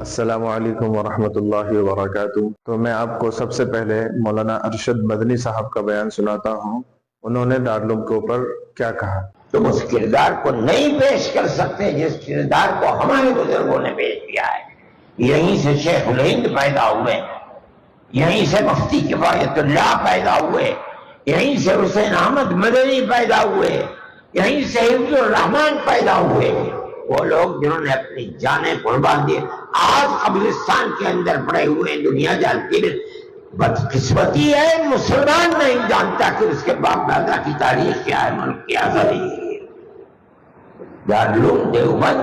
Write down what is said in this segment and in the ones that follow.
السلام علیکم ورحمۃ اللہ وبرکاتہ۔ تو میں آپ کو سب سے پہلے مولانا ارشد مدنی صاحب کا بیان سناتا ہوں۔ انہوں نے دارالعلوم کے اوپر کیا کہا۔ تم اس کردار کو نہیں پیش کر سکتے جس کردار کو ہمارے بزرگوں نے پیش کیا ہے۔ یہیں سے شیخ الہند پیدا ہوئے، یہیں سے مفتی کفایت اللہ پیدا ہوئے، یہیں سے حسین احمد مدنی پیدا ہوئے، یہیں سے حفظ الرحمان پیدا ہوئے۔ وہ لوگ جنہوں نے اپنی جانیں قربان دی، آج قبرستان کے اندر پڑے ہوئے دنیا جانتی ہے۔ بدقسمتی ہے مسلمان نہیں جانتا کہ اس کے باپ دادا کی تاریخ کیا ہے، ملک کی آزادی ہے۔ دارالعلوم دیوبند،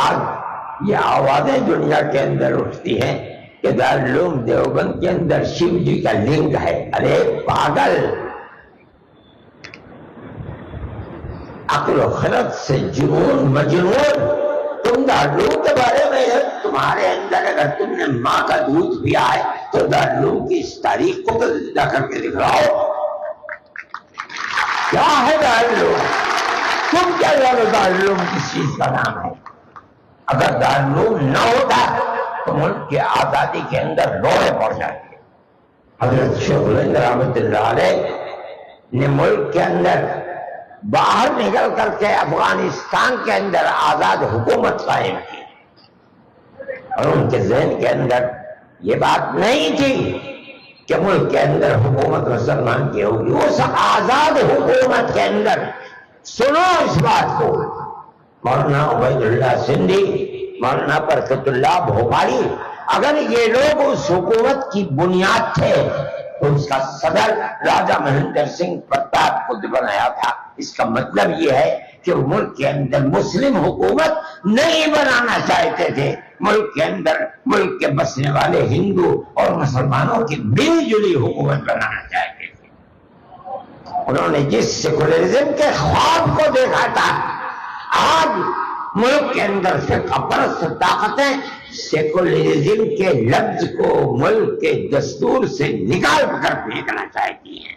آج یہ آوازیں دنیا کے اندر اٹھتی ہیں کہ دارالعلوم دیوبند کے اندر شیو جی کا لنگ ہے۔ ارے پاگل، عقل و خرد سے جنون مجنون۔ تم دارالعلوم کے بارے میں تمہارے اندر اگر تم نے ماں کا دودھ پیا ہے تو دارالعلوم کی اس تاریخ کو تو زندہ کر کے دکھاؤ۔ کیا ہے دارالعلوم؟ تم کیا جانو دارالعلوم کس چیز کا نام ہے؟ اگر دارالعلوم نہ ہوتا تو ملک کی آزادی کے اندر روڑے پڑ جاتے۔ حضرت شیخ الہند رحمۃ اللہ علیہ نے ملک کے اندر باہر نکل کر کے افغانستان کے اندر آزاد حکومت قائم کی، اور ان کے ذہن کے اندر یہ بات نہیں تھی کہ ملک کے اندر حکومت مسلمان کی ہوگی۔ اس آزاد حکومت کے اندر سنو اس بات کو، مولانا عبید اللہ سندھی، مولانا برکت اللہ بھوپالی، اگر یہ لوگ اس حکومت کی بنیاد تھے تو اس کا صدر راجہ مہندر سنگھ پرتاپ کو بنایا تھا۔ اس کا مطلب یہ ہے کہ وہ ملک کے اندر مسلم حکومت نہیں بنانا چاہتے تھے، ملک کے اندر ملک کے بسنے والے ہندو اور مسلمانوں کی ملی جلی حکومت بنانا چاہتے تھے۔ انہوں نے جس سیکولرزم کے خواب کو دیکھا تھا، آج ملک کے اندر فرقہ پرست طاقتیں سیکولرزم کے لفظ کو ملک کے دستور سے نکال کر پھینکنا چاہتی ہیں۔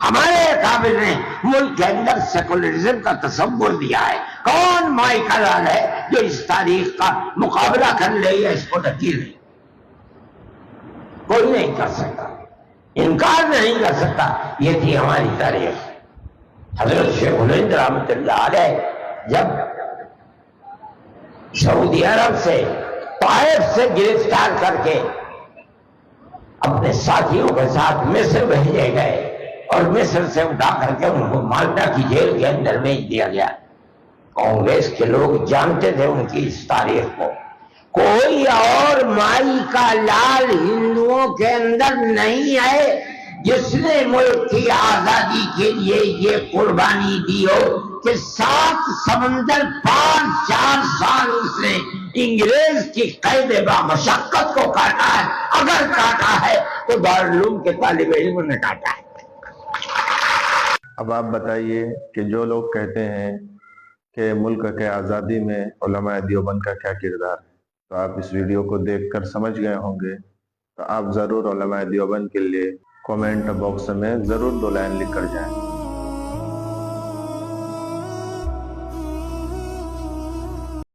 ہمارے اکابر نے ملک کے اندر سیکولرزم کا تصور دیا ہے۔ کون مائیکل آل ہے جو اس تاریخ کا مقابلہ کر لے یا اس کو ڈھکیل لے؟ کوئی نہیں کر سکتا، انکار نہیں کر سکتا۔ یہ تھی ہماری تاریخ۔ حضرت شیخ الہند رحمۃ اللہ علیہ جب سعودی عرب سے طائف سے گرفتار کر کے اپنے ساتھیوں کے ساتھ مصر بھیجے گئے اور مصر سے اٹھا کر کے ان کو مالٹا کی جیل کے اندر بھیج دیا گیا۔ کانگریس کے لوگ جانتے تھے ان کی اس تاریخ کو۔ کوئی اور مائی کا لال ہندوؤں کے اندر نہیں ہے جس نے ملک کی آزادی کے لیے یہ قربانی دی ہو کہ 7 سمندر 4 سال اس نے انگریز کی قید با مشقت کو کاٹا ہے۔ اگر کاٹا ہے تو دارالعلوم کے طالب علم نے کاٹا ہے۔ اب آپ بتائیے کہ جو لوگ کہتے ہیں کہ ملک کے آزادی میں علماء دیوبند کا کیا کردار ہے، تو آپ اس ویڈیو کو دیکھ کر سمجھ گئے ہوں گے۔ تو آپ ضرور علماء دیوبند کے لیے کومنٹ باکس میں ضرور 2 لائن لکھ کر جائیں۔